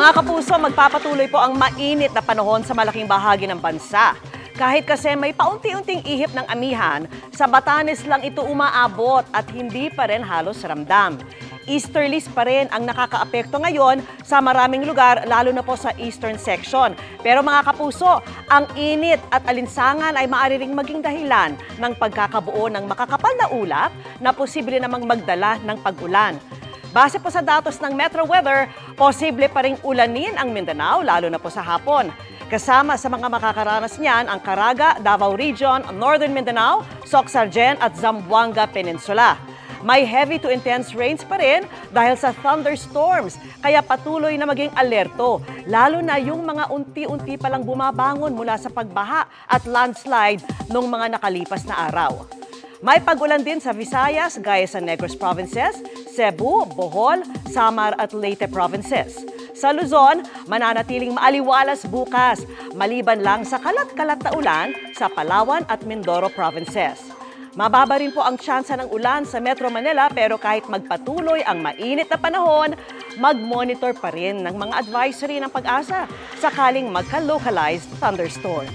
Mga kapuso, magpapatuloy po ang mainit na panahon sa malaking bahagi ng bansa. Kahit kasi may paunti-unting ihip ng amihan, sa Batanes lang ito umaabot at hindi pa rin halos ramdam. Easterlies pa rin ang nakakaapekto ngayon sa maraming lugar, lalo na po sa eastern section. Pero mga kapuso, ang init at alinsangan ay maaari ring maging dahilan ng pagkakabuo ng makakapal na ulap na posible namang magdala ng pag-ulan. Base po sa datos ng Metro Weather, posible pa ring ulanin ang Mindanao, lalo na po sa hapon. Kasama sa mga makakaranas niyan ang Caraga, Davao Region, Northern Mindanao, Soc-Sargen at Zamboanga Peninsula. May heavy to intense rains pa rin dahil sa thunderstorms, kaya patuloy na maging alerto, lalo na yung mga unti-unti palang bumabangon mula sa pagbaha at landslide noong mga nakalipas na araw. May pag-ulan din sa Visayas, gaya sa Negros Provinces, Cebu, Bohol, Samar at Leyte Provinces. Sa Luzon, mananatiling maaliwalas bukas, maliban lang sa kalat-kalat na ulan sa Palawan at Mindoro Provinces. Mababa rin po ang tsansa ng ulan sa Metro Manila, pero kahit magpatuloy ang mainit na panahon, mag-monitor pa rin ng mga advisory ng Pag-asa sakaling magka-localized thunderstorm.